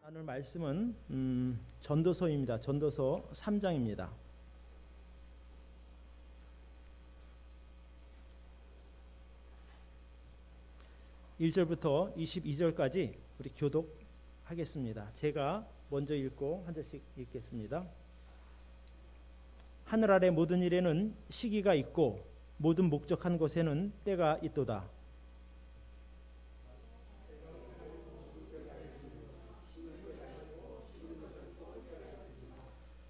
오늘 말씀은 전도서입니다. 전도서 3장입니다. 1절부터 22절까지 우리 교독하겠습니다. 제가 먼저 읽고 한 절씩 읽겠습니다. 하늘 아래 모든 일에는 시기가 있고 모든 목적한 것에는 때가 있도다.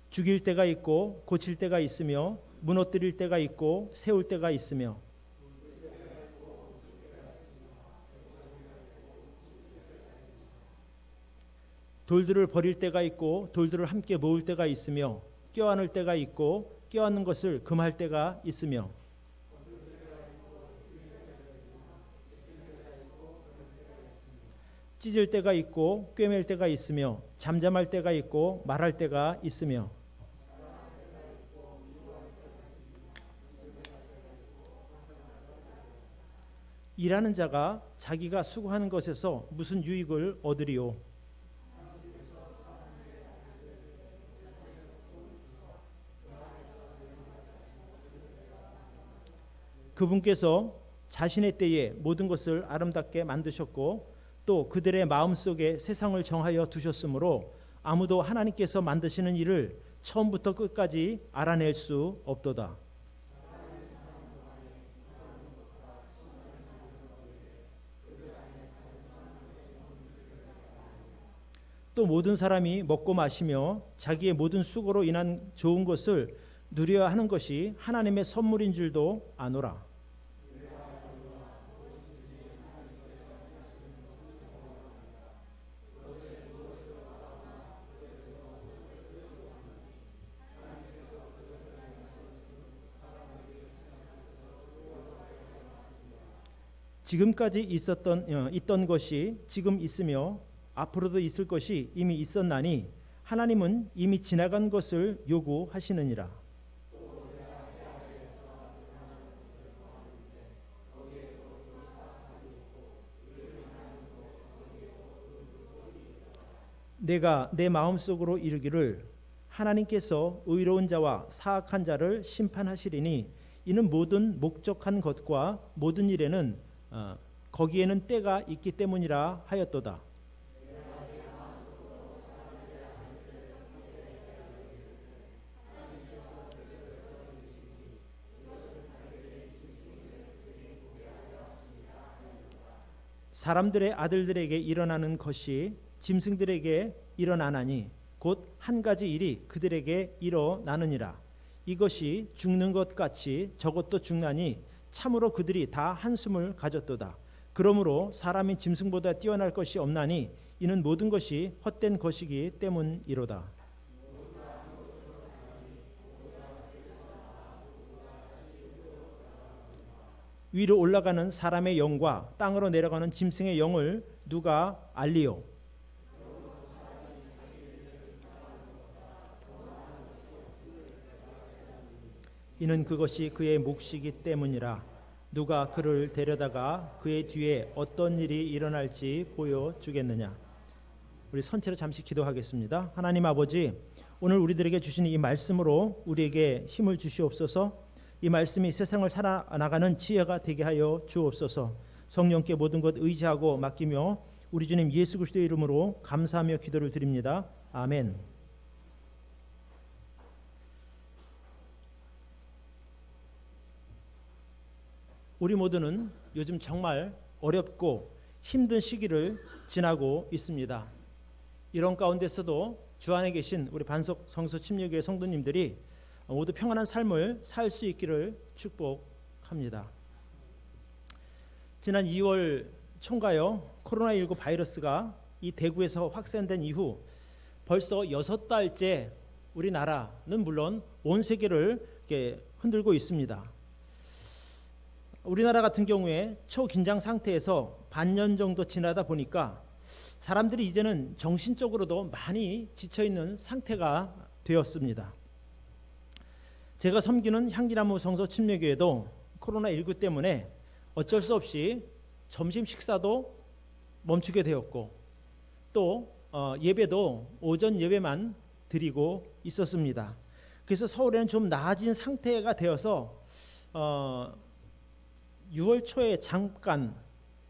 죽일 때가 있고 고칠 때가 있으며 무너뜨릴 때가 있고 세울 때가 있으며 돌들을 버릴 때가 있고 돌들을 함께 모을 때가 있으며 껴안을 때가 있고 껴안는 것을 금할 때가 있으며 찢을 때가 있고 꿰맬 때가 있으며 잠잠할 때가 있고 말할 때가 있으며 일하는 자가 자기가 수고하는 것에서 무슨 유익을 얻으리요? 그분께서 자신의 때에 모든 것을 아름답게 만드셨고 또 그들의 마음속에 세상을 정하여 두셨으므로 아무도 하나님께서 만드시는 일을 처음부터 끝까지 알아낼 수 없도다. 또 모든 사람이 먹고 마시며 자기의 모든 수고로 인한 좋은 것을 누려야 하는 것이 하나님의 선물인 줄도 아노라. 지금까지 있던 것이 지금 있으며 앞으로도 있을 것이 이미 있었나니 하나님은 이미 지나간 것을 요구하시느니라. 내가 내 마음속으로 이르기를 하나님께서 의로운 자와 사악한 자를 심판하시리니 이는 모든 목적한 것과 모든 일에는 거기에는 때가 있기 때문이라 하였도다. 사람들의 아들들에게 일어나는 것이 짐승들에게 일어나나니 곧 한 가지 일이 그들에게 일어나느니라. 이것이 죽는 것 같이 저것도 죽나니 참으로 그들이 다 한숨을 가졌도다. 그러므로 사람이 짐승보다 뛰어날 것이 없나니 이는 모든 것이 헛된 것이기 때문이로다. 위로 올라가는 사람의 영과 땅으로 내려가는 짐승의 영을 누가 알리요? 이는 그것이 그의 몫이기 때문이라. 누가 그를 데려다가 그의 뒤에 어떤 일이 일어날지 보여주겠느냐. 우리 선체로 잠시 기도하겠습니다. 하나님 아버지, 오늘 우리들에게 주신 이 말씀으로 우리에게 힘을 주시옵소서. 이 말씀이 세상을 살아나가는 지혜가 되게 하여 주옵소서. 성령께 모든 것 의지하고 맡기며 우리 주님 예수 그리스도의 이름으로 감사하며 기도를 드립니다. 아멘. 우리 모두는 요즘 정말 어렵고 힘든 시기를 지나고 있습니다. 이런 가운데서도 주 안에 계신 우리 반석 성서 침례교회 성도님들이 모두 평안한 삶을 살 수 있기를 축복합니다. 지난 2월 총가요 코로나19 바이러스가 이 대구에서 확산된 이후 벌써 6달째 우리나라는 물론 온 세계를 이렇게 흔들고 있습니다. 우리나라 같은 경우에 초긴장 상태에서 반년 정도 지나다 보니까 사람들이 이제는 정신적으로도 많이 지쳐있는 상태가 되었습니다. 제가 섬기는 향기나무 성서 침례교회도 코로나19 때문에 어쩔 수 없이 점심 식사도 멈추게 되었고 또 예배도 오전 예배만 드리고 있었습니다. 그래서 서울에는 좀 나아진 상태가 되어서 6월 초에 잠깐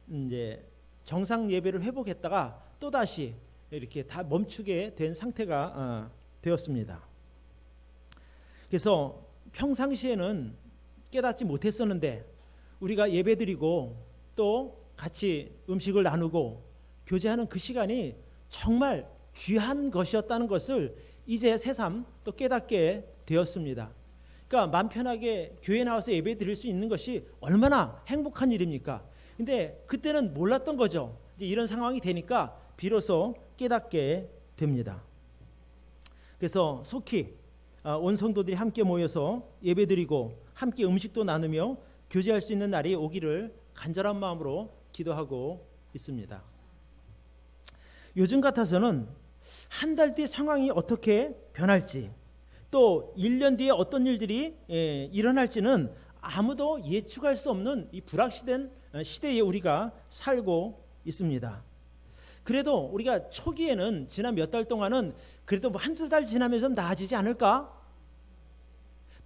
이제 정상 예배를 회복했다가 또 다시 이렇게 다 멈추게 된 상태가 되었습니다. 그래서 평상시에는 깨닫지 못했었는데 우리가 예배드리고 또 같이 음식을 나누고 교제하는 그 시간이 정말 귀한 것이었다는 것을 이제 새삼 또 깨닫게 되었습니다. 그러니까 마음 편하게 교회 나와서 예배 드릴 수 있는 것이 얼마나 행복한 일입니까? 근데 그때는 몰랐던 거죠. 이제 이런 상황이 되니까 비로소 깨닫게 됩니다. 그래서 속히 온 성도들이 함께 모여서 예배드리고 함께 음식도 나누며 교제할 수 있는 날이 오기를 간절한 마음으로 기도하고 있습니다. 요즘 같아서는 한 달 뒤 상황이 어떻게 변할지 또 1년 뒤에 어떤 일들이 일어날지는 아무도 예측할 수 없는 이 불확실한 시대에 우리가 살고 있습니다. 그래도 우리가 초기에는 지난 몇 달 동안은 그래도 뭐 한두 달 지나면서 좀 나아지지 않을까?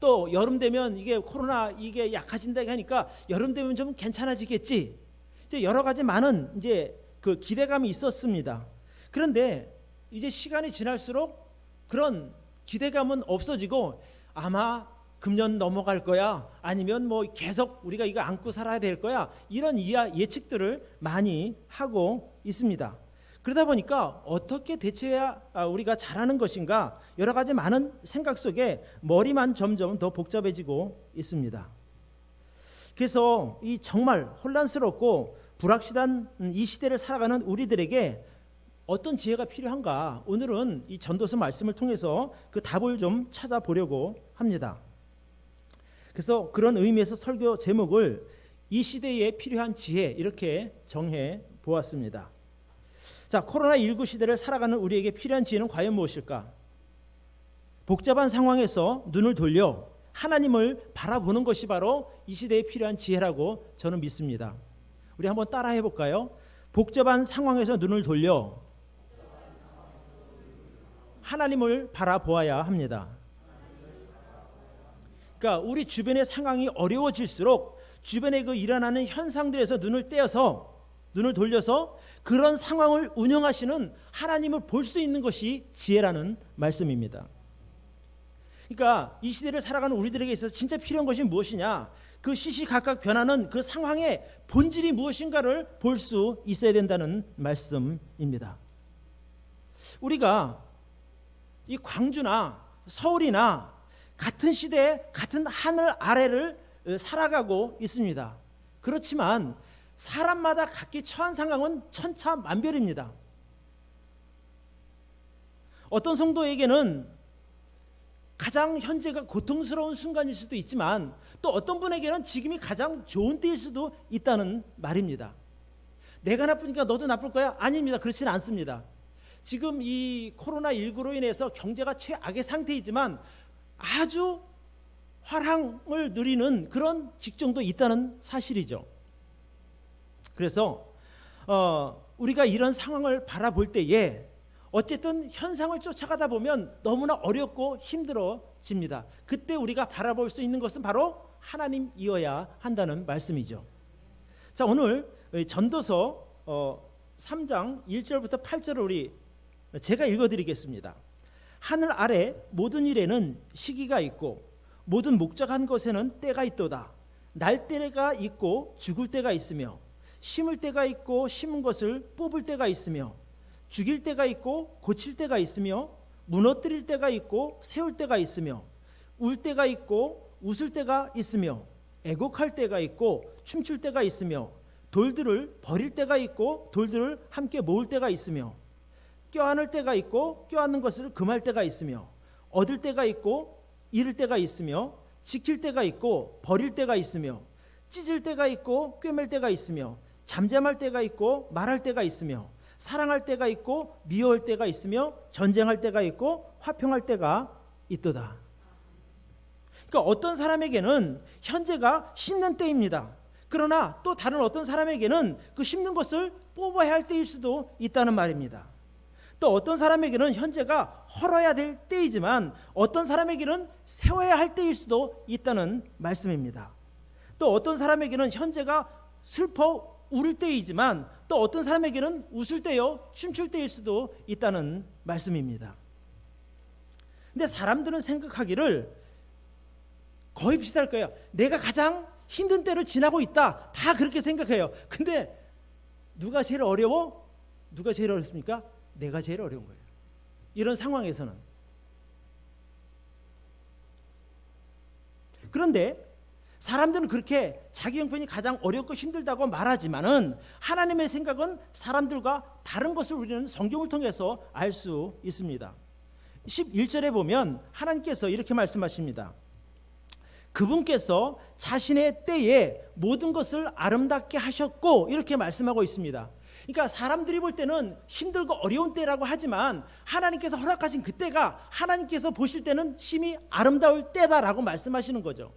또 여름 되면 이게 코로나 이게 약해진다 하니까 여름 되면 좀 괜찮아지겠지. 이제 여러 가지 많은 이제 그 기대감이 있었습니다. 그런데 이제 시간이 지날수록 그런 기대감은 없어지고 아마 금년 넘어갈 거야 아니면 뭐 계속 우리가 이거 안고 살아야 될 거야 이런 예측들을 많이 하고 있습니다. 그러다 보니까 어떻게 대처해야 우리가 잘하는 것인가 여러 가지 많은 생각 속에 머리만 점점 더 복잡해지고 있습니다. 그래서 이 정말 혼란스럽고 불확실한 이 시대를 살아가는 우리들에게 어떤 지혜가 필요한가 오늘은 이 전도서 말씀을 통해서 그 답을 좀 찾아보려고 합니다. 그래서 그런 의미에서 설교 제목을 이 시대에 필요한 지혜 이렇게 정해 보았습니다. 자, 코로나19 시대를 살아가는 우리에게 필요한 지혜는 과연 무엇일까? 복잡한 상황에서 눈을 돌려 하나님을 바라보는 것이 바로 이 시대에 필요한 지혜라고 저는 믿습니다. 우리 한번 따라 해볼까요? 복잡한 상황에서 눈을 돌려 하나님을 바라보아야 합니다. 그러니까 우리 주변의 상황이 어려워질수록 주변에 그 일어나는 현상들에서 눈을 돌려서 그런 상황을 운영하시는 하나님을 볼 수 있는 것이 지혜라는 말씀입니다. 그러니까 이 시대를 살아가는 우리들에게 있어서 진짜 필요한 것이 무엇이냐? 그 시시각각 변하는 그 상황의 본질이 무엇인가를 볼 수 있어야 된다는 말씀입니다. 우리가 이 광주나 서울이나 같은 시대에 같은 하늘 아래를 살아가고 있습니다. 그렇지만 사람마다 각기 처한 상황은 천차만별입니다. 어떤 성도에게는 가장 현재가 고통스러운 순간일 수도 있지만 또 어떤 분에게는 지금이 가장 좋은 때일 수도 있다는 말입니다. 내가 나쁘니까 너도 나쁠 거야? 아닙니다. 그렇지는 않습니다. 지금 이 코로나19로 인해서 경제가 최악의 상태이지만 아주 화랑을 누리는 그런 직종도 있다는 사실이죠. 그래서 우리가 이런 상황을 바라볼 때에 어쨌든 현상을 쫓아가다 보면 너무나 어렵고 힘들어집니다. 그때 우리가 바라볼 수 있는 것은 바로 하나님이어야 한다는 말씀이죠. 자, 오늘 전도서 3장 1절부터 8절을 제가 읽어드리겠습니다. 하늘 아래 모든 일에는 시기가 있고 모든 목적한 것에는 때가 있도다. 날 때가 있고 죽을 때가 있으며 심을 때가 있고 심은 것을 뽑을 때가 있으며 죽일 때가 있고 고칠 때가 있으며 무너뜨릴 때가 있고 세울 때가 있으며 울 때가 있고 웃을 때가 있으며 애곡할 때가 있고 춤출 때가 있으며 돌들을 버릴 때가 있고 돌들을 함께 모을 때가 있으며 껴안을 때가 있고 껴안는 것을 금할 때가 있으며 얻을 때가 있고 잃을 때가 있으며 지킬 때가 있고 버릴 때가 있으며 찢을 때가 있고 꿰맬 때가 있으며 잠잠할 때가 있고 말할 때가 있으며 사랑할 때가 있고 미워할 때가 있으며 전쟁할 때가 있고 화평할 때가 있도다. 그러니까 어떤 사람에게는 현재가 심는 때입니다. 그러나 또 다른 어떤 사람에게는 그 심는 것을 뽑아야 할 때일 수도 있다는 말입니다. 또 어떤 사람에게는 현재가 헐어야 될 때이지만 어떤 사람에게는 세워야 할 때일 수도 있다는 말씀입니다. 또 어떤 사람에게는 현재가 슬퍼 울 때이지만 또 어떤 사람에게는 웃을 때요 춤출 때일 수도 있다는 말씀입니다. 근데 사람들은 생각하기를 거의 비슷할 거예요. 내가 가장 힘든 때를 지나고 있다. 다 그렇게 생각해요. 근데 누가 제일 어려워? 누가 제일 어렵습니까? 내가 제일 어려운 거예요. 이런 상황에서는. 그런데 사람들은 그렇게 자기 형편이 가장 어렵고 힘들다고 말하지만은 하나님의 생각은 사람들과 다른 것을 우리는 성경을 통해서 알 수 있습니다. 11절에 보면 하나님께서 이렇게 말씀하십니다. 그분께서 자신의 때에 모든 것을 아름답게 하셨고 이렇게 말씀하고 있습니다. 그러니까 사람들이 볼 때는 힘들고 어려운 때라고 하지만 하나님께서 허락하신 그때가 하나님께서 보실 때는 심히 아름다울 때다라고 말씀하시는 거죠.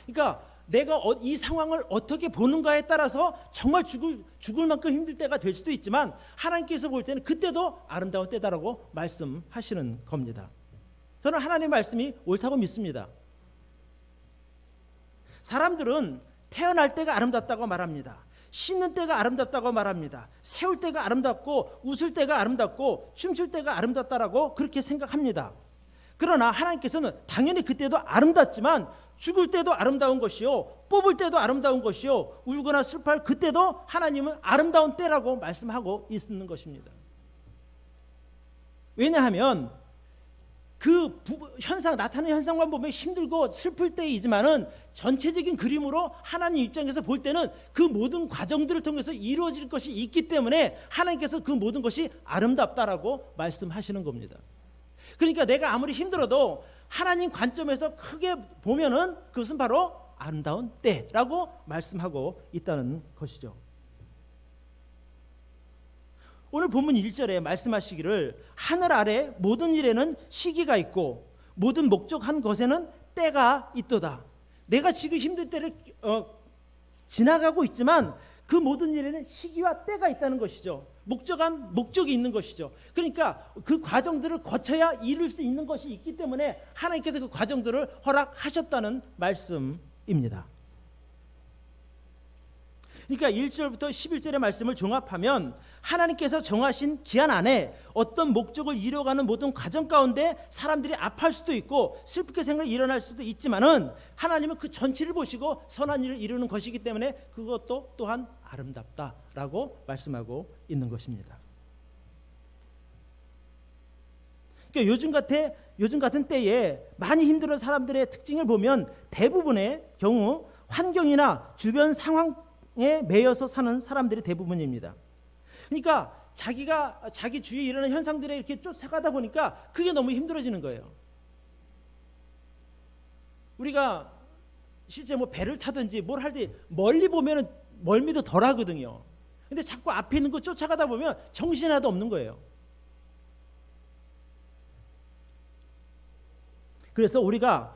그러니까 내가 이 상황을 어떻게 보는가에 따라서 정말 죽을 만큼 힘들 때가 될 수도 있지만 하나님께서 볼 때는 그때도 아름다운 때다라고 말씀하시는 겁니다. 저는 하나님의 말씀이 옳다고 믿습니다. 사람들은 태어날 때가 아름답다고 말합니다. 씻는 때가 아름답다고 말합니다. 세울 때가 아름답고 웃을 때가 아름답고 춤출 때가 아름답다라고 그렇게 생각합니다. 그러나 하나님께서는 당연히 그때도 아름답지만 죽을 때도 아름다운 것이요 뽑을 때도 아름다운 것이요 울거나 슬퍼할 그때도 하나님은 아름다운 때라고 말씀하고 있는 것입니다. 왜냐하면 그 현상 나타나는 현상만 보면 힘들고 슬플 때이지만은 전체적인 그림으로 하나님 입장에서 볼 때는 그 모든 과정들을 통해서 이루어질 것이 있기 때문에 하나님께서 그 모든 것이 아름답다라고 말씀하시는 겁니다. 그러니까 내가 아무리 힘들어도 하나님 관점에서 크게 보면은 그것은 바로 아름다운 때라고 말씀하고 있다는 것이죠. 오늘 본문 1절에 말씀하시기를 하늘 아래 모든 일에는 시기가 있고 모든 목적한 것에는 때가 있도다. 내가 지금 힘든 때를 지나가고 있지만 그 모든 일에는 시기와 때가 있다는 것이죠. 목적한 목적이 있는 것이죠. 그러니까 그 과정들을 거쳐야 이룰 수 있는 것이 있기 때문에 하나님께서 그 과정들을 허락하셨다는 말씀입니다. 그러니까 1절부터 11절의 말씀을 종합하면 하나님께서 정하신 기한 안에 어떤 목적을 이뤄가는 모든 과정 가운데 사람들이 아파할 수도 있고 슬프게 생각이 일어날 수도 있지만은 하나님은 그 전체를 보시고 선한 일을 이루는 것이기 때문에 그것도 또한 아름답다라고 말씀하고 있는 것입니다. 그러니까 요즘 같은 때에 많이 힘들어 사람들의 특징을 보면 대부분의 경우 환경이나 주변 상황에 매여서 사는 사람들이 대부분입니다. 그러니까 자기 주위에 일어나는 현상들에 이렇게 쫓아가다 보니까 그게 너무 힘들어지는 거예요. 우리가 실제 뭐 배를 타든지 뭘 할 때 멀리 보면은 멀미도 덜 하거든요. 근데 자꾸 앞에 있는 거 쫓아가다 보면 정신이 하나도 없는 거예요. 그래서 우리가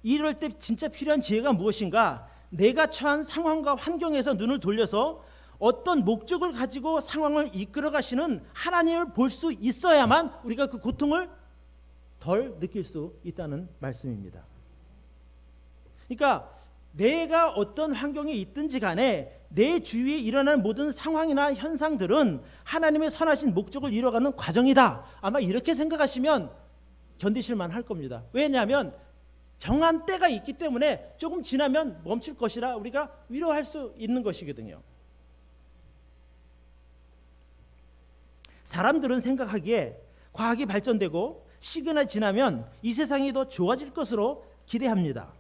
이럴 때 진짜 필요한 지혜가 무엇인가? 내가 처한 상황과 환경에서 눈을 돌려서 어떤 목적을 가지고 상황을 이끌어 가시는 하나님을 볼 수 있어야만 우리가 그 고통을 덜 느낄 수 있다는 말씀입니다. 그러니까 내가 어떤 환경에 있든지 간에 내 주위에 일어나는 모든 상황이나 현상들은 하나님의 선하신 목적을 이뤄가는 과정이다. 아마 이렇게 생각하시면 견디실 만할 겁니다. 왜냐하면 정한 때가 있기 때문에 조금 지나면 멈출 것이라 우리가 위로할 수 있는 것이거든요. 사람들은 생각하기에 과학이 발전되고 시기나 지나면 이 세상이 더 좋아질 것으로 기대합니다.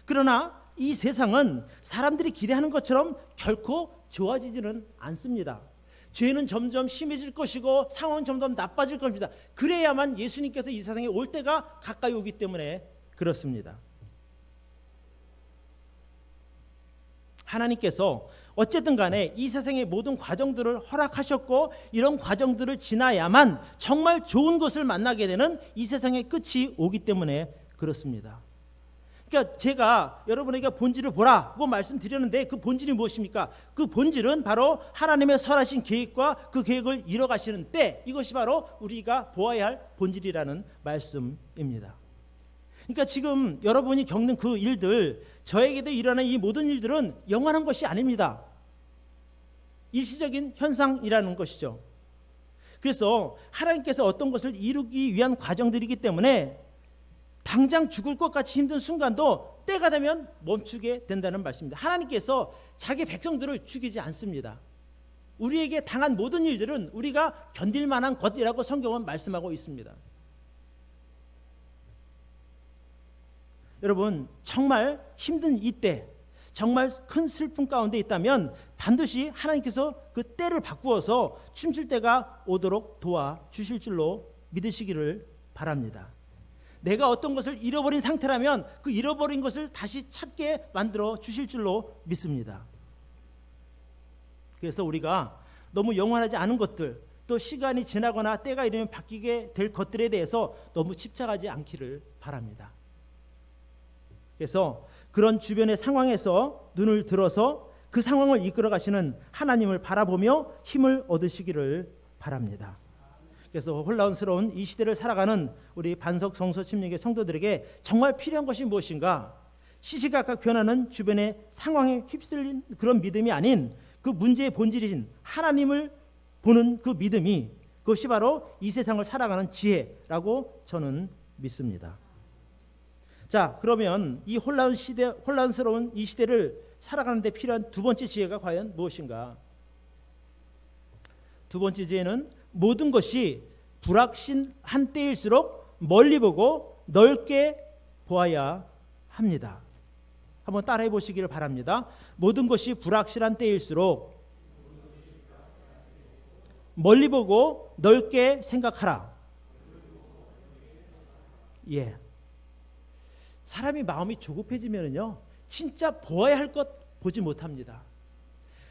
그러나 이 세상은 사람들이 기대하는 것처럼 결코 좋아지지는 않습니다. 죄는 점점 심해질 것이고 상황은 점점 나빠질 겁니다. 그래야만 예수님께서 이 세상에 올 때가 가까이 오기 때문에 그렇습니다. 하나님께서 어쨌든 간에 이 세상의 모든 과정들을 허락하셨고 이런 과정들을 지나야만 정말 좋은 것을 만나게 되는 이 세상의 끝이 오기 때문에 그렇습니다. 그러니까 제가 여러분에게 본질을 보라고 말씀드렸는데 그 본질이 무엇입니까? 그 본질은 바로 하나님의 선하신 계획과 그 계획을 이뤄가시는 때, 이것이 바로 우리가 보아야 할 본질이라는 말씀입니다. 그러니까 지금 여러분이 겪는 그 일들, 저에게도 일어나는 이 모든 일들은 영원한 것이 아닙니다. 일시적인 현상이라는 것이죠. 그래서 하나님께서 어떤 것을 이루기 위한 과정들이기 때문에 당장 죽을 것 같이 힘든 순간도 때가 되면 멈추게 된다는 말씀입니다. 하나님께서 자기 백성들을 죽이지 않습니다. 우리에게 당한 모든 일들은 우리가 견딜 만한 것이라고 성경은 말씀하고 있습니다. 여러분, 정말 힘든 이때, 정말 큰 슬픔 가운데 있다면 반드시 하나님께서 그 때를 바꾸어서 춤출 때가 오도록 도와주실 줄로 믿으시기를 바랍니다. 내가 어떤 것을 잃어버린 상태라면 그 잃어버린 것을 다시 찾게 만들어 주실 줄로 믿습니다. 그래서 우리가 너무 영원하지 않은 것들, 또 시간이 지나거나 때가 이르면 바뀌게 될 것들에 대해서 너무 집착하지 않기를 바랍니다. 그래서 그런 주변의 상황에서 눈을 들어서 그 상황을 이끌어 가시는 하나님을 바라보며 힘을 얻으시기를 바랍니다. 그래서 혼란스러운 이 시대를 살아가는 우리 반석 성서 침례교회 성도들에게 정말 필요한 것이 무엇인가? 시시각각 변하는 주변의 상황에 휩쓸린 그런 믿음이 아닌 그 문제의 본질이신 하나님을 보는 그 믿음이, 그것이 바로 이 세상을 살아가는 지혜라고 저는 믿습니다. 자, 그러면 이 혼란스러운 이 시대를 살아가는 데 필요한 두 번째 지혜가 과연 무엇인가? 두 번째 지혜는 모든 것이 불확실한 때일수록 멀리 보고 넓게 보아야 합니다. 한번 따라해 보시기를 바랍니다. 모든 것이 불확실한 때일수록 멀리 보고 넓게 생각하라. 예. 사람이 마음이 조급해지면은요, 진짜 보아야 할 것 보지 못합니다.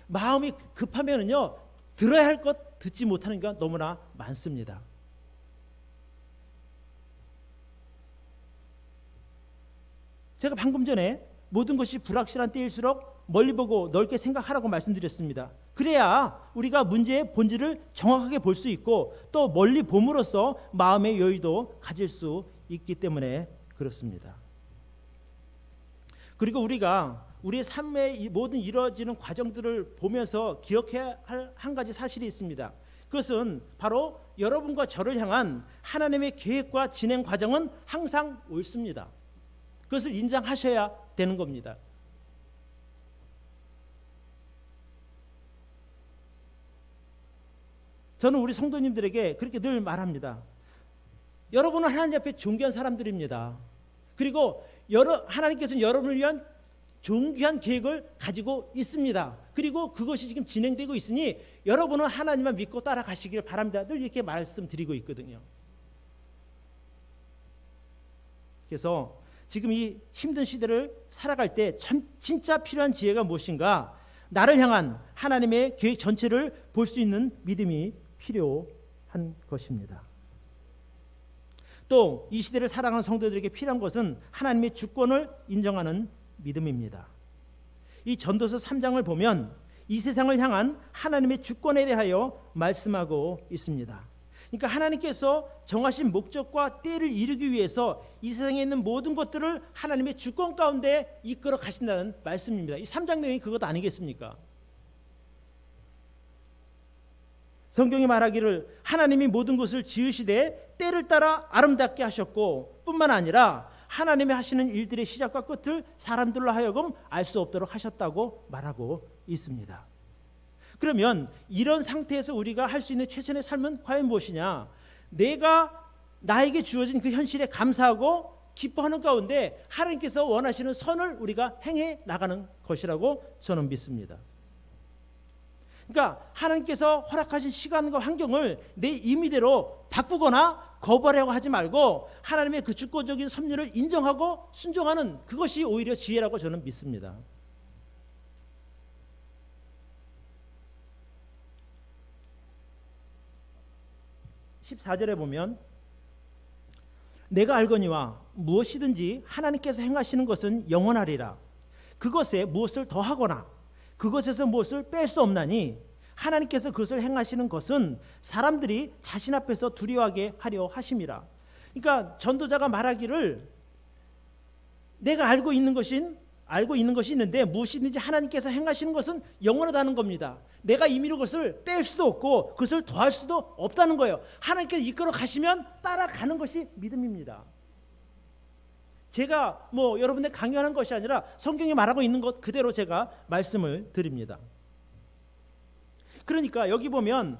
마음이 급하면은요, 들어야 할 것 듣지 못하는 게 너무나 많습니다. 제가 방금 전에 모든 것이 불확실한 때일수록 멀리 보고 넓게 생각하라고 말씀드렸습니다. 그래야 우리가 문제의 본질을 정확하게 볼 수 있고 또 멀리 봄으로써 마음의 여유도 가질 수 있기 때문에 그렇습니다. 그리고 우리가 우리의 삶의 모든 이루어지는 과정들을 보면서 기억해야 할 한 가지 사실이 있습니다. 그것은 바로 여러분과 저를 향한 하나님의 계획과 진행 과정은 항상 옳습니다. 그것을 인정하셔야 되는 겁니다. 저는 우리 성도님들에게 그렇게 늘 말합니다. 여러분은 하나님 앞에 존귀한 사람들입니다. 그리고 하나님께서는 여러분을 위한 존귀한 계획을 가지고 있습니다. 그리고 그것이 지금 진행되고 있으니 여러분은 하나님만 믿고 따라가시길 바랍니다. 늘 이렇게 말씀드리고 있거든요. 그래서 지금 이 힘든 시대를 살아갈 때 진짜 필요한 지혜가 무엇인가? 나를 향한 하나님의 계획 전체를 볼 수 있는 믿음이 필요한 것입니다. 또 이 시대를 살아가는 성도들에게 필요한 것은 하나님의 주권을 인정하는 믿음입니다. 이 전도서 3장을 보면 이 세상을 향한 하나님의 주권에 대하여 말씀하고 있습니다. 그러니까 하나님께서 정하신 목적과 때를 이루기 위해서 이 세상에 있는 모든 것들을 하나님의 주권 가운데 이끌어 가신다는 말씀입니다. 이 3장 내용이 그것 아니겠습니까? 성경이 말하기를 하나님이 모든 것을 지으시되 때를 따라 아름답게 하셨고 뿐만 아니라 하나님이 하시는 일들의 시작과 끝을 사람들로 하여금 알 수 없도록 하셨다고 말하고 있습니다. 그러면 이런 상태에서 우리가 할 수 있는 최선의 삶은 과연 무엇이냐? 나에게 주어진 그 현실에 감사하고 기뻐하는 가운데 하나님께서 원하시는 선을 우리가 행해 나가는 것이라고 저는 믿습니다. 그러니까 하나님께서 허락하신 시간과 환경을 내 임의대로 바꾸거나 거부하려고 하지 말고 하나님의 그 주권적인 섭리를 인정하고 순종하는 그것이 오히려 지혜라고 저는 믿습니다. 14절에 보면 내가 알거니와 무엇이든지 하나님께서 행하시는 것은 영원하리라. 그것에 무엇을 더하거나 그것에서 무엇을 뺄 수 없나니 하나님께서 그것을 행하시는 것은 사람들이 자신 앞에서 두려워하게 하려 하심이라. 그러니까 전도자가 말하기를 내가 알고 있는 것이 있는데 무엇이든지 하나님께서 행하시는 것은 영원하다는 겁니다. 내가 임의로 그것을 뺄 수도 없고 그것을 더할 수도 없다는 거예요. 하나님께서 이끌어 가시면 따라가는 것이 믿음입니다. 제가 여러분들 강요하는 것이 아니라 성경이 말하고 있는 것 그대로 제가 말씀을 드립니다. 그러니까 여기 보면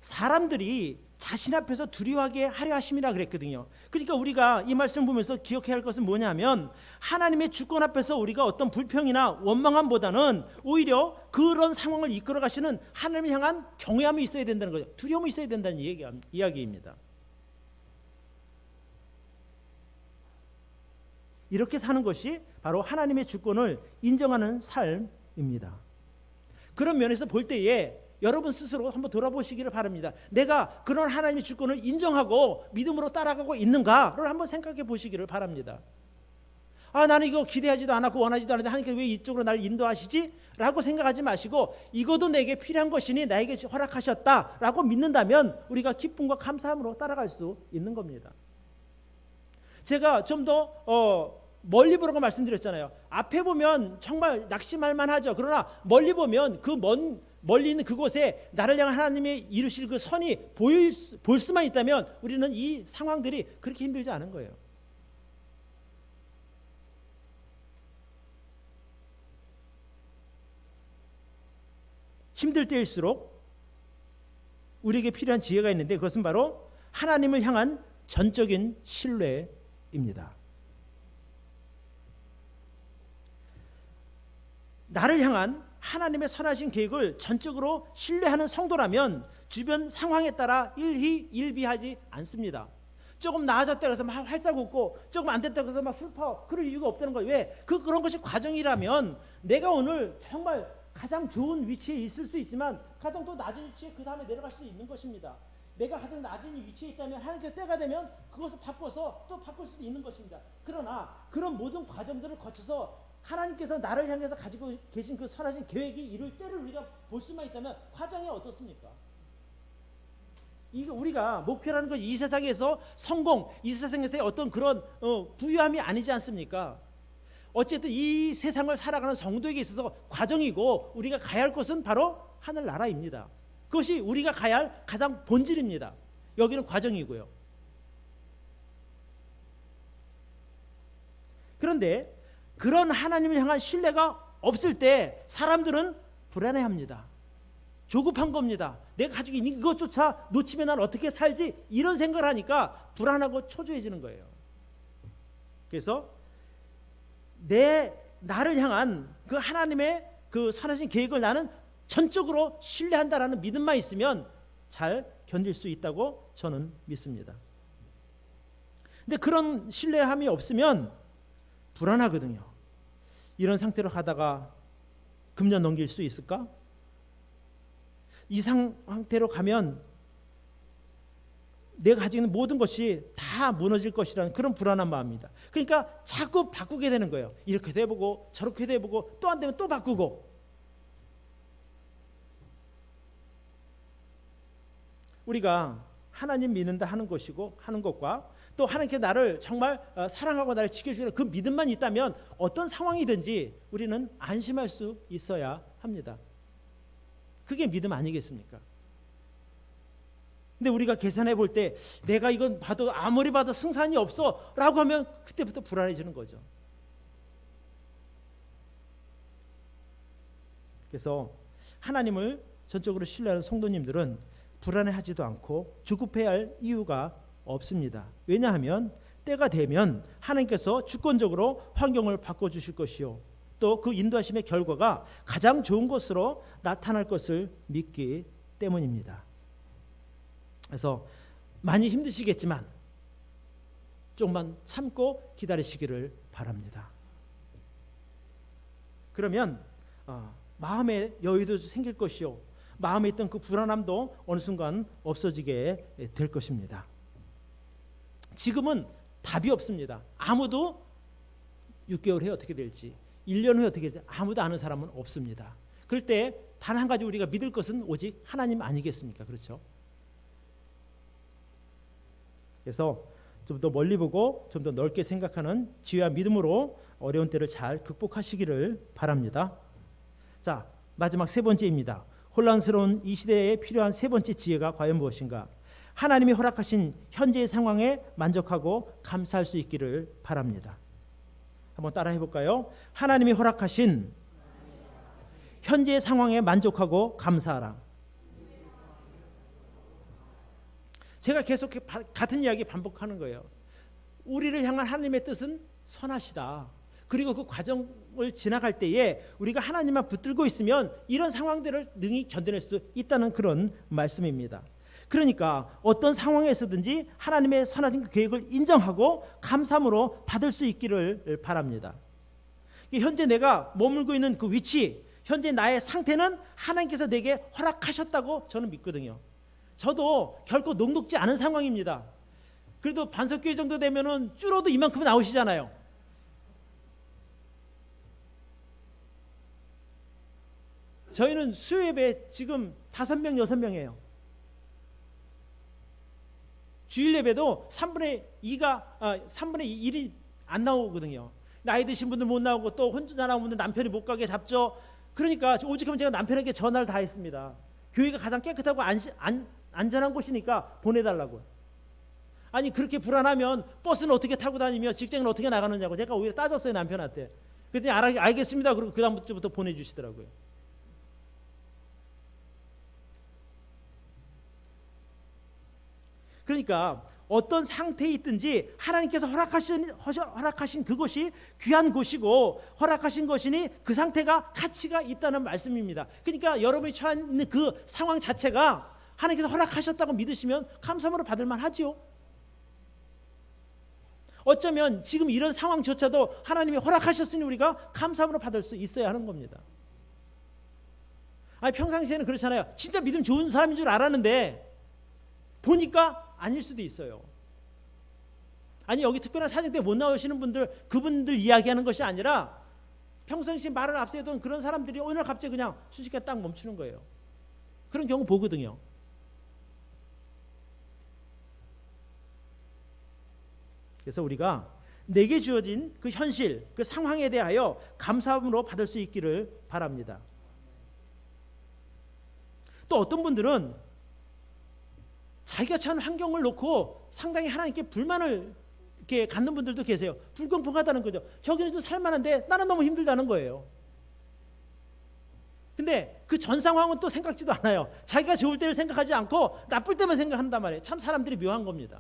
사람들이 자신 앞에서 두려워하게 하려 하심이라 그랬거든요. 그러니까 우리가 이 말씀 보면서 기억해야 할 것은 뭐냐면 하나님의 주권 앞에서 우리가 어떤 불평이나 원망함보다는 오히려 그런 상황을 이끌어 가시는 하나님을 향한 경외함이 있어야 된다는 거죠. 두려움이 있어야 된다는 이야기입니다. 이렇게 사는 것이 바로 하나님의 주권을 인정하는 삶입니다. 그런 면에서 볼 때에 여러분 스스로 한번 돌아보시기를 바랍니다. 내가 그런 하나님의 주권을 인정하고 믿음으로 따라가고 있는가를 한번 생각해 보시기를 바랍니다. 나는 이거 기대하지도 않았고 원하지도 않았는데 하나님께서 왜 이쪽으로 나를 인도하시지? 라고 생각하지 마시고 이것도 내게 필요한 것이니 나에게 허락하셨다라고 믿는다면 우리가 기쁨과 감사함으로 따라갈 수 있는 겁니다. 제가 좀 더 멀리 보라고 말씀드렸잖아요. 앞에 보면 정말 낙심할 만하죠. 그러나 멀리 보면 멀리 있는 그곳에 나를 향한 하나님의 이루실 그 선이 볼 수만 있다면 우리는 이 상황들이 그렇게 힘들지 않은 거예요. 힘들 때일수록 우리에게 필요한 지혜가 있는데 그것은 바로 하나님을 향한 전적인 신뢰입니다. 나를 향한 하나님의 선하신 계획을 전적으로 신뢰하는 성도라면 주변 상황에 따라 일희일비하지 않습니다. 조금 나아졌다 그래서 막 활짝 웃고 조금 안 됐다 그래서 막 슬퍼. 그럴 이유가 없다는 거예요. 왜? 그런 것이 과정이라면 내가 오늘 정말 가장 좋은 위치에 있을 수 있지만 가장 또 낮은 위치에 그 다음에 내려갈 수 있는 것입니다. 내가 가장 낮은 위치에 있다면 하나님께서 때가 되면 그것을 바꿔서 또 바꿀 수도 있는 것입니다. 그러나 그런 모든 과정들을 거쳐서 하나님께서 나를 향해서 가지고 계신 그 선하신 계획이 이룰 때를 우리가 볼 수만 있다면 과정이 어떻습니까? 이게 우리가 목표라는 건 이 세상에서 성공, 이 세상에서의 어떤 그런 부유함이 아니지 않습니까? 어쨌든 이 세상을 살아가는 성도에게 있어서 과정이고 우리가 가야 할 곳은 바로 하늘나라입니다. 그것이 우리가 가야 할 가장 본질입니다. 여기는 과정이고요. 그런데 그런 하나님을 향한 신뢰가 없을 때 사람들은 불안해합니다. 조급한 겁니다. 내가 가지고 있는 이것조차 놓치면 난 어떻게 살지? 이런 생각을 하니까 불안하고 초조해지는 거예요. 그래서 나를 향한 그 하나님의 그 선하신 계획을 나는 전적으로 신뢰한다라는 믿음만 있으면 잘 견딜 수 있다고 저는 믿습니다. 근데 그런 신뢰함이 없으면 불안하거든요. 이런 상태로 가다가 금년 넘길 수 있을까? 이 상태로 가면 내가 가지고 있는 모든 것이 다 무너질 것이라는 그런 불안한 마음입니다. 그러니까 자꾸 바꾸게 되는 거예요. 이렇게도 해보고 저렇게도 해보고 또 안 되면 또 바꾸고. 우리가 하나님 믿는다 하는 것이고 하는 것과 또 하나님께 나를 정말 사랑하고 나를 지켜주는 그 믿음만 있다면 어떤 상황이든지 우리는 안심할 수 있어야 합니다. 그게 믿음 아니겠습니까? 근데 우리가 계산해 볼 때 내가 이건 봐도 아무리 봐도 승산이 없어 라고 하면 그때부터 불안해지는 거죠. 그래서 하나님을 전적으로 신뢰하는 성도님들은 불안해하지도 않고 조급해야 할 이유가 없습니다. 왜냐하면 때가 되면 하나님께서 주권적으로 환경을 바꿔주실 것이요 또 그 인도하심의 결과가 가장 좋은 것으로 나타날 것을 믿기 때문입니다. 그래서 많이 힘드시겠지만 조금만 참고 기다리시기를 바랍니다. 그러면 마음의 여유도 생길 것이요 마음에 있던 그 불안함도 어느 순간 없어지게 될 것입니다. 지금은 답이 없습니다. 아무도 6개월 후에 어떻게 될지, 1년 후에 어떻게 될지 아무도 아는 사람은 없습니다. 그럴 때 단 한 가지 우리가 믿을 것은 오직 하나님 아니겠습니까? 그렇죠? 그래서 좀 더 멀리 보고 좀 더 넓게 생각하는 지혜와 믿음으로 어려운 때를 잘 극복하시기를 바랍니다. 자, 마지막 세 번째입니다. 혼란스러운 이 시대에 필요한 세 번째 지혜가 과연 무엇인가? 하나님이 허락하신 현재의 상황에 만족하고 감사할 수 있기를 바랍니다. 한번 따라 해볼까요? 하나님이 허락하신 현재의 상황에 만족하고 감사하라. 제가 계속 같은 이야기 반복하는 거예요. 우리를 향한 하나님의 뜻은 선하시다. 그리고 그 과정을 지나갈 때에 우리가 하나님만 붙들고 있으면 이런 상황들을 능히 견뎌낼 수 있다는 그런 말씀입니다. 그러니까 어떤 상황에서든지 하나님의 선하신 그 계획을 인정하고 감사함으로 받을 수 있기를 바랍니다. 현재 내가 머물고 있는 그 위치, 현재 나의 상태는 하나님께서 내게 허락하셨다고 저는 믿거든요. 저도 결코 녹록지 않은 상황입니다. 그래도 반석교회 정도 되면은 줄어도 이만큼은 나오시잖아요. 저희는 수요예배 지금 5명, 6명이에요. 주일 예배도 3분의 1이 안 나오거든요. 나이 드신 분들 못 나오고 또 혼자 나오는 분들 남편이 못 가게 잡죠. 그러니까 오직하면 제가 남편에게 전화를 다 했습니다. 교회가 가장 깨끗하고 안전한 곳이니까 보내달라고. 아니 그렇게 불안하면 버스는 어떻게 타고 다니며 직장은 어떻게 나가느냐고 제가 오히려 따졌어요, 남편한테. 그랬더니 알겠습니다. 그리고 그 다음부터 보내주시더라고요. 그러니까 어떤 상태에 있든지 하나님께서 허락하신 그것이 귀한 곳이고 허락하신 것이니 그 상태가 가치가 있다는 말씀입니다. 그러니까 여러분이 처해 있는 그 상황 자체가 하나님께서 허락하셨다고 믿으시면 감사함으로 받을 만하지요. 어쩌면 지금 이런 상황조차도 하나님이 허락하셨으니 우리가 감사함으로 받을 수 있어야 하는 겁니다. 아니, 평상시에는 그렇잖아요. 진짜 믿음 좋은 사람인 줄 알았는데 보니까 아닐 수도 있어요. 아니 여기 특별한 사정 때문에 못 나오시는 분들, 그분들 이야기하는 것이 아니라 평상시 말을 앞세우던 그런 사람들이 오늘 갑자기 그냥 순식간에 딱 멈추는 거예요. 그런 경우 보거든요. 그래서 우리가 내게 주어진 그 현실, 그 상황에 대하여 감사함으로 받을 수 있기를 바랍니다. 또 어떤 분들은 자기가 처한 환경을 놓고 상당히 하나님께 불만을 이렇게 갖는 분들도 계세요. 불공평하다는 거죠. 저기는 좀 살만한데 나는 너무 힘들다는 거예요. 근데 그 전 상황은 또 생각지도 않아요. 자기가 좋을 때를 생각하지 않고 나쁠 때만 생각한단 말이에요. 참 사람들이 묘한 겁니다.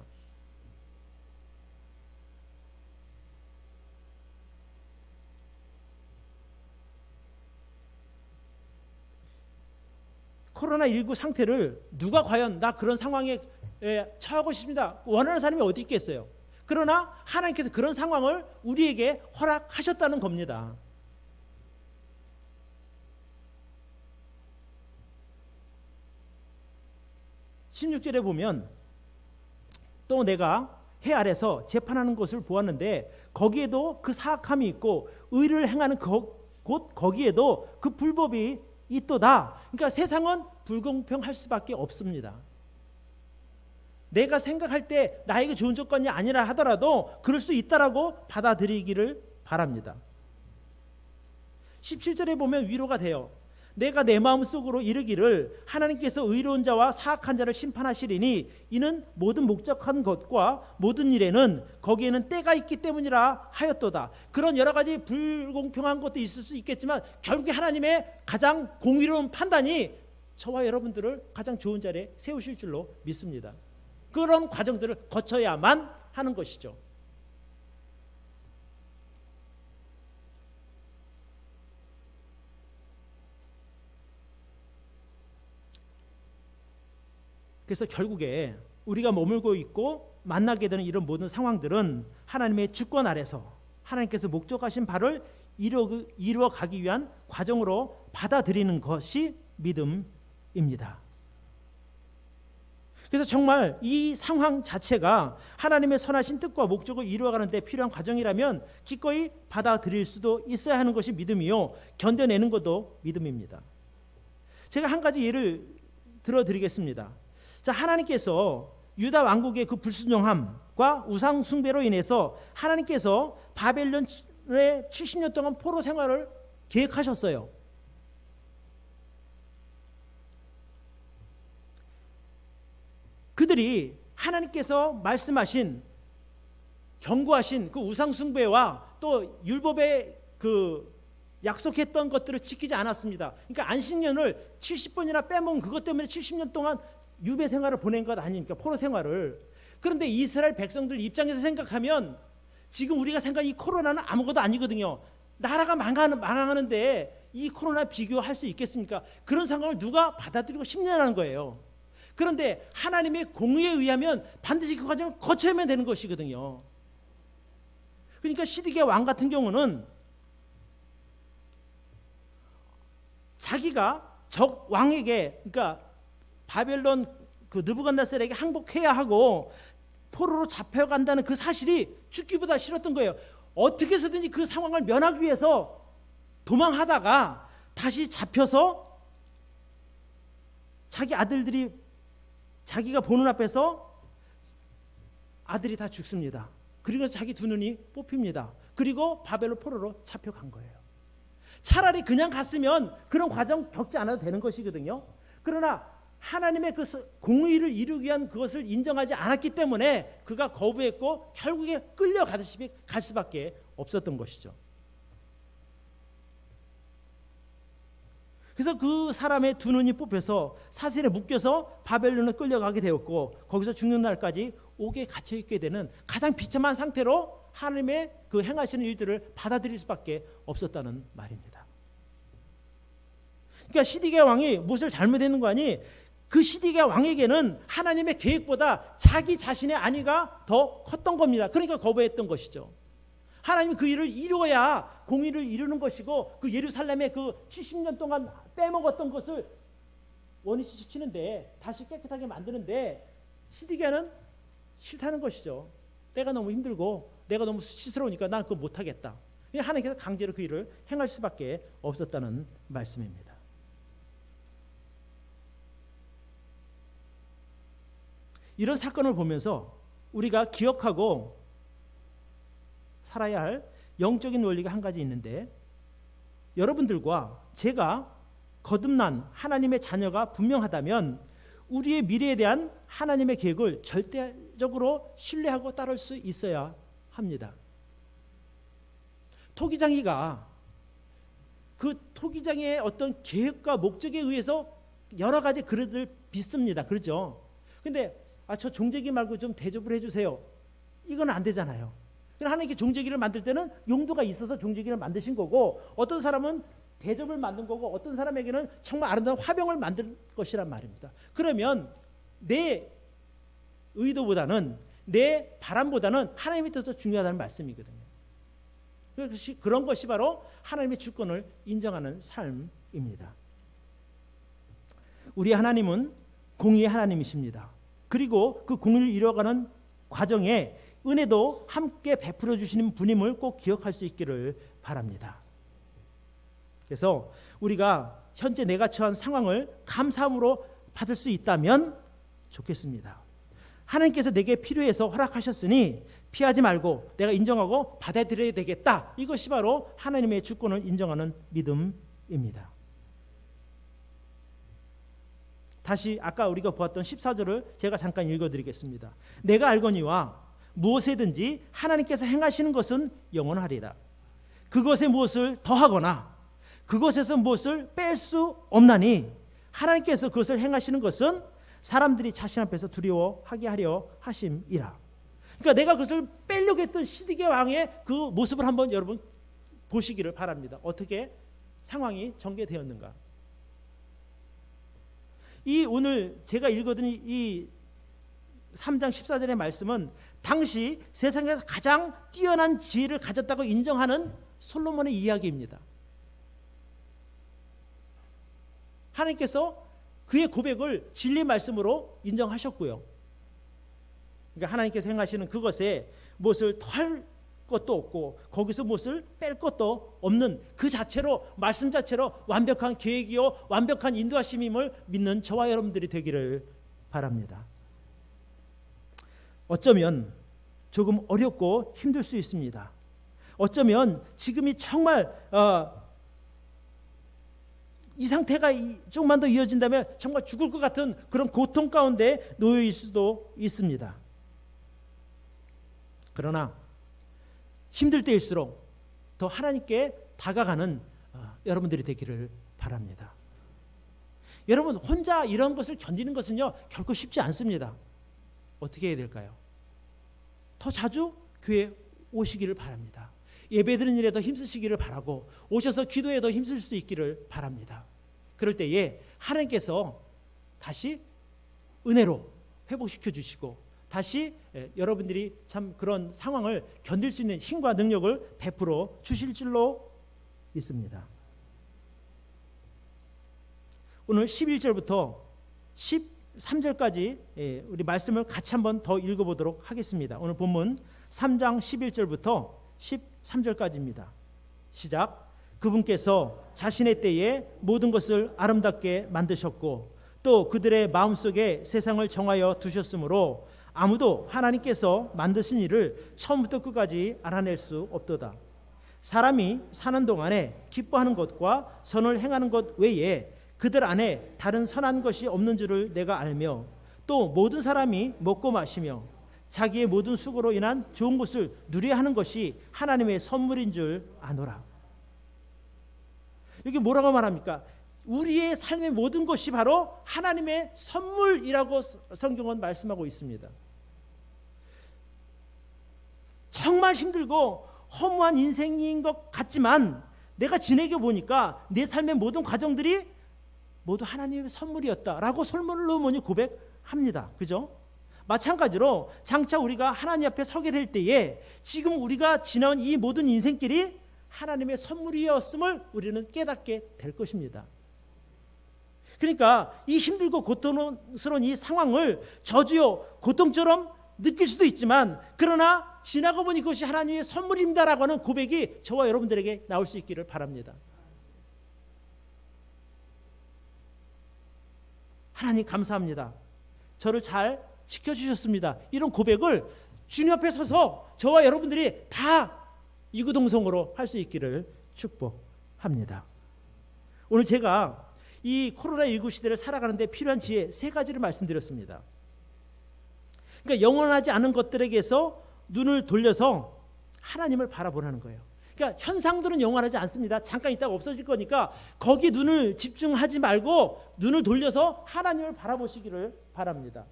코로나19 상태를 누가 과연 나 그런 상황에 처하고 싶습니다 원하는 사람이 어디 있겠어요. 그러나 하나님께서 그런 상황을 우리에게 허락하셨다는 겁니다. (16절에) 보면 또 내가 해 아래서 재판하는 것을 보았는데 거기에도 그 사악함이 있고 의를 행하는 곧 거기에도 그 불법이 있도다. 그러니까 세상은 불공평할 수밖에 없습니다. 내가 생각할 때 나에게 좋은 조건이 아니라 하더라도 그럴 수 있다라고 받아들이기를 바랍니다. 17절에 보면 위로가 돼요. 내가 내 마음속으로 이르기를 하나님께서 의로운 자와 사악한 자를 심판하시리니 이는 모든 목적한 것과 모든 일에는 거기에는 때가 있기 때문이라 하였도다. 그런 여러 가지 불공평한 것도 있을 수 있겠지만 결국에 하나님의 가장 공의로운 판단이 저와 여러분들을 가장 좋은 자리에 세우실 줄로 믿습니다. 그런 과정들을 거쳐야만 하는 것이죠. 그래서 결국에 우리가 머물고 있고 만나게 되는 이런 모든 상황들은 하나님의 주권 아래서 하나님께서 목적하신 바를 이루어가기 위한 과정으로 받아들이는 것이 믿음입니다. 입니다. 그래서 정말 이 상황 자체가 하나님의 선하신 뜻과 목적을 이루어가는 데 필요한 과정이라면 기꺼이 받아들일 수도 있어야 하는 것이 믿음이요, 견뎌내는 것도 믿음입니다. 제가 한 가지 예를 들어드리겠습니다. 자, 하나님께서 유다 왕국의 그 불순종함과 우상 숭배로 인해서 하나님께서 바벨론의 70년 동안 포로 생활을 계획하셨어요. 그들이 하나님께서 말씀하신, 경고하신 그 우상 숭배와 또 율법의 그 약속했던 것들을 지키지 않았습니다. 그러니까 안식년을 70번이나 빼먹은 그것 때문에 70년 동안 유배 생활을 보낸 것 아닙니까? 포로 생활을. 그런데 이스라엘 백성들 입장에서 생각하면 지금 우리가 생각한 이 코로나는 아무것도 아니거든요. 나라가 망하는데 이 코로나 비교할 수 있겠습니까? 그런 상황을 누가 받아들이고 싶냐는 거예요. 그런데 하나님의 공의에 의하면 반드시 그 과정을 거쳐야만 되는 것이거든요. 그러니까 시드기야 왕 같은 경우는 자기가 적 왕에게, 그러니까 바벨론 그 느부갓네살에게 항복해야 하고 포로로 잡혀간다는 그 사실이 죽기보다 싫었던 거예요. 어떻게 해서든지 그 상황을 면하기 위해서 도망하다가 다시 잡혀서 자기 아들들이, 자기가 보는 앞에서 아들이 다 죽습니다. 그리고 자기 두 눈이 뽑힙니다. 그리고 바벨론 포로로 잡혀간 거예요. 차라리 그냥 갔으면 그런 과정 겪지 않아도 되는 것이거든요. 그러나 하나님의 그 공의를 이루기 위한 그것을 인정하지 않았기 때문에 그가 거부했고 결국에 끌려가듯이 갈 수밖에 없었던 것이죠. 그래서 그 사람의 두 눈이 뽑혀서 사슬에 묶여서 바벨론에 끌려가게 되었고 거기서 죽는 날까지 옥에 갇혀 있게 되는 가장 비참한 상태로 하나님의 그 행하시는 일들을 받아들일 수밖에 없었다는 말입니다. 그러니까 시드기야 왕이 무엇을 잘못했는 거 아니? 그 시드기야 왕에게는 하나님의 계획보다 자기 자신의 안위가 더 컸던 겁니다. 그러니까 거부했던 것이죠. 하나님이 그 일을 이루어야 공의를 이루는 것이고 그 예루살렘의 그 70년 동안 빼먹었던 것을 원위치시키는데, 다시 깨끗하게 만드는데 시드기야는 싫다는 것이죠. 내가 너무 힘들고 내가 너무 수치스러우니까 난 그거 못하겠다. 하나님께서 강제로 그 일을 행할 수밖에 없었다는 말씀입니다. 이런 사건을 보면서 우리가 기억하고 살아야 할 영적인 원리가 한 가지 있는데, 여러분들과 제가 거듭난 하나님의 자녀가 분명하다면 우리의 미래에 대한 하나님의 계획을 절대적으로 신뢰하고 따를 수 있어야 합니다. 토기장이가 그 토기장의 어떤 계획과 목적에 의해서 여러 가지 그릇을 빚습니다. 그렇죠? 근데 저 종제기 말고 좀 대접을 해주세요. 이건 안 되잖아요. 하나님께 종제기를 만들 때는 용도가 있어서 종제기를 만드신 거고, 어떤 사람은 대접을 만든 거고, 어떤 사람에게는 정말 아름다운 화병을 만들 것이란 말입니다. 그러면 내 의도보다는, 내 바람보다는 하나님이 더 중요하다는 말씀이거든요. 그런 것이 바로 하나님의 주권을 인정하는 삶입니다. 우리 하나님은 공의의 하나님이십니다. 그리고 그 공의를 이루어가는 과정에 은혜도 함께 베풀어 주시는 분임을 꼭 기억할 수 있기를 바랍니다. 그래서 우리가 현재 내가 처한 상황을 감사함으로 받을 수 있다면 좋겠습니다. 하나님께서 내게 필요해서 허락하셨으니 피하지 말고 내가 인정하고 받아들여야 되겠다. 이것이 바로 하나님의 주권을 인정하는 믿음입니다. 다시 아까 우리가 보았던 14절을 제가 잠깐 읽어드리겠습니다. 내가 알거니와 무엇이든지 하나님께서 행하시는 것은 영원하리라. 그것에 무엇을 더하거나 그것에서 무엇을 뺄 수 없나니 하나님께서 그것을 행하시는 것은 사람들이 자신 앞에서 두려워하게 하려 하심이라. 그러니까 내가 그것을 빼려고 했던 시드기야 왕의 그 모습을 한번 여러분 보시기를 바랍니다. 어떻게 상황이 전개되었는가. 이 오늘 제가 읽어드린 이 3장 14절의 말씀은 당시 세상에서 가장 뛰어난 지혜를 가졌다고 인정하는 솔로몬의 이야기입니다. 하나님께서 그의 고백을 진리 말씀으로 인정하셨고요. 그러니까 하나님께서 행하시는 그것에 무엇을 더할 것도 없고 거기서 무엇을 뺄 것도 없는 그 자체로, 말씀 자체로 완벽한 계획이요 완벽한 인도하심임을 믿는 저와 여러분들이 되기를 바랍니다. 어쩌면 조금 어렵고 힘들 수 있습니다. 어쩌면 지금이 정말 이 상태가 조금만 더 이어진다면 정말 죽을 것 같은 그런 고통 가운데 놓여 있을 수도 있습니다. 그러나 힘들 때일수록 더 하나님께 다가가는 여러분들이 되기를 바랍니다. 여러분, 혼자 이런 것을 견디는 것은요 결코 쉽지 않습니다. 어떻게 해야 될까요? 더 자주 교회에 오시기를 바랍니다. 예배드리는 일에 더 힘쓰시기를 바라고, 오셔서 기도에 더 힘쓸 수 있기를 바랍니다. 그럴 때에 하나님께서 다시 은혜로 회복시켜 주시고 다시 여러분들이 참 그런 상황을 견딜 수 있는 힘과 능력을 베풀어 주실 줄로 믿습니다. 오늘 11절부터 13절까지 우리 말씀을 같이 한번 더 읽어보도록 하겠습니다. 오늘 본문 3장 11절부터 13절까지입니다. 시작. 그분께서 자신의 때에 모든 것을 아름답게 만드셨고 또 그들의 마음속에 세상을 정하여 두셨으므로 아무도 하나님께서 만드신 일을 처음부터 끝까지 알아낼 수 없도다. 사람이 사는 동안에 기뻐하는 것과 선을 행하는 것 외에 그들 안에 다른 선한 것이 없는 줄을 내가 알며 또 모든 사람이 먹고 마시며 자기의 모든 수고로 인한 좋은 것을 누려야 하는 것이 하나님의 선물인 줄 아노라. 여기 뭐라고 말합니까? 우리의 삶의 모든 것이 바로 하나님의 선물이라고 성경은 말씀하고 있습니다. 정말 힘들고 허무한 인생인 것 같지만 내가 지내게 보니까 내 삶의 모든 과정들이 모두 하나님의 선물이었다라고 솔로몬이 고백합니다. 그죠? 마찬가지로 장차 우리가 하나님 앞에 서게 될 때에 지금 우리가 지나온 이 모든 인생길이 하나님의 선물이었음을 우리는 깨닫게 될 것입니다. 그러니까 이 힘들고 고통스러운 이 상황을 저주요 고통처럼 느낄 수도 있지만 그러나 지나고 보니 그것이 하나님의 선물입니다라고 하는 고백이 저와 여러분들에게 나올 수 있기를 바랍니다. 하나님 감사합니다. 저를 잘 지켜주셨습니다. 이런 고백을 주님 앞에 서서 저와 여러분들이 다 이구동성으로 할 수 있기를 축복합니다. 오늘 제가 이 코로나19 시대를 살아가는데 필요한 지혜 3가지를 말씀드렸습니다. 그러니까 영원하지 않은 것들에게서 눈을 돌려서 하나님을 바라보라는 거예요. 그러니까 현상들은 영원하지 않습니다. 잠깐 있다가 없어질 거니까 거기 눈을 집중하지 말고 눈을 돌려서 하나님을 바라보시기를 바랍니다.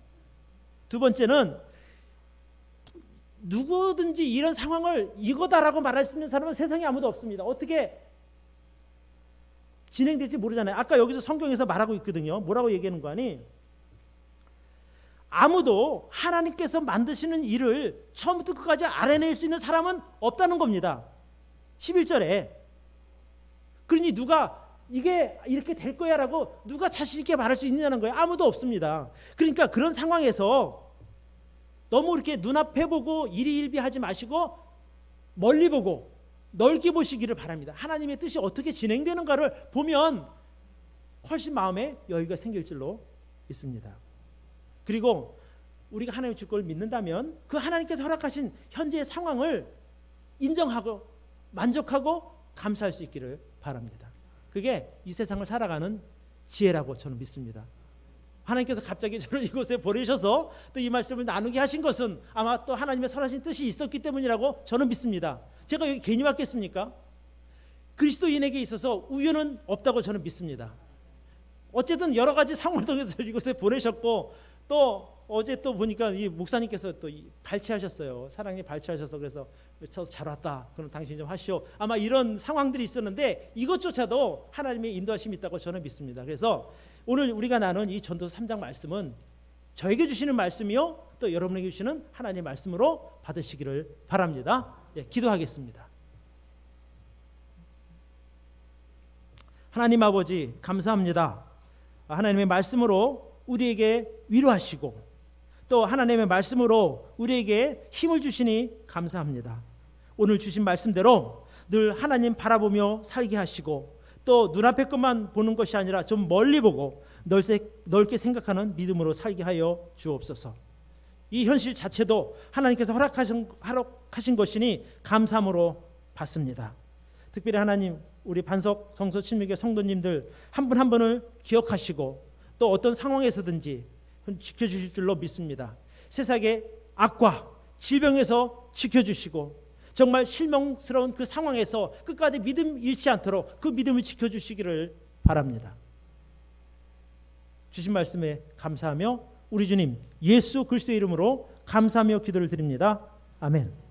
두 번째는 누구든지 이런 상황을 이거다라고 말할 수 있는 사람은 세상에 아무도 없습니다. 어떻게 진행될지 모르잖아요. 아까 여기서 성경에서 말하고 있거든요. 뭐라고 얘기하는 거 아니? 아무도 하나님께서 만드시는 일을 처음부터 끝까지 알아낼 수 있는 사람은 없다는 겁니다. 11절에 그러니 누가 이게 이렇게 될 거야 라고 누가 자신 있게 말할 수 있느냐는 거예요. 아무도 없습니다. 그러니까 그런 상황에서 너무 이렇게 눈앞에 보고 일희일비하지 마시고 멀리 보고 넓게 보시기를 바랍니다. 하나님의 뜻이 어떻게 진행되는가를 보면 훨씬 마음에 여유가 생길 줄로 믿습니다. 그리고 우리가 하나님의 주권을 믿는다면 그 하나님께서 허락하신 현재의 상황을 인정하고 만족하고 감사할 수 있기를 바랍니다. 그게 이 세상을 살아가는 지혜라고 저는 믿습니다. 하나님께서 갑자기 저를 이곳에 보내셔서 또 이 말씀을 나누게 하신 것은 아마 또 하나님의 선하신 뜻이 있었기 때문이라고 저는 믿습니다. 제가 여기 괜히 왔겠습니까? 그리스도인에게 있어서 우연은 없다고 저는 믿습니다. 어쨌든 여러 가지 상황을 통해서 이곳에 보내셨고 또 어제 또 보니까 이 목사님께서 또 발치하셨어요. 사랑이 발치하셔서 그래서 저도 잘 왔다. 그럼 당신이 좀 하시오. 아마 이런 상황들이 있었는데 이것조차도 하나님의 인도하심이 있다고 저는 믿습니다. 그래서 오늘 우리가 나눈 이 전도서 3장 말씀은 저에게 주시는 말씀이요 또 여러분에게 주시는 하나님의 말씀으로 받으시기를 바랍니다. 예, 기도하겠습니다. 하나님 아버지 감사합니다. 하나님의 말씀으로 우리에게 위로하시고 또 하나님의 말씀으로 우리에게 힘을 주시니 감사합니다. 오늘 주신 말씀대로 늘 하나님 바라보며 살게 하시고 또 눈앞의 것만 보는 것이 아니라 좀 멀리 보고 넓게 생각하는 믿음으로 살게 하여 주옵소서. 이 현실 자체도 하나님께서 허락하신 것이니 감사함으로 받습니다. 특별히 하나님 우리 반석 성서 친밀교 성도님들 한 분 한 분을 기억하시고 또 어떤 상황에서든지 지켜주실 줄로 믿습니다. 세상의 악과 질병에서 지켜주시고 정말 실망스러운 그 상황에서 끝까지 믿음 잃지 않도록 그 믿음을 지켜주시기를 바랍니다. 주신 말씀에 감사하며 우리 주님 예수 그리스도의 이름으로 감사하며 기도를 드립니다. 아멘.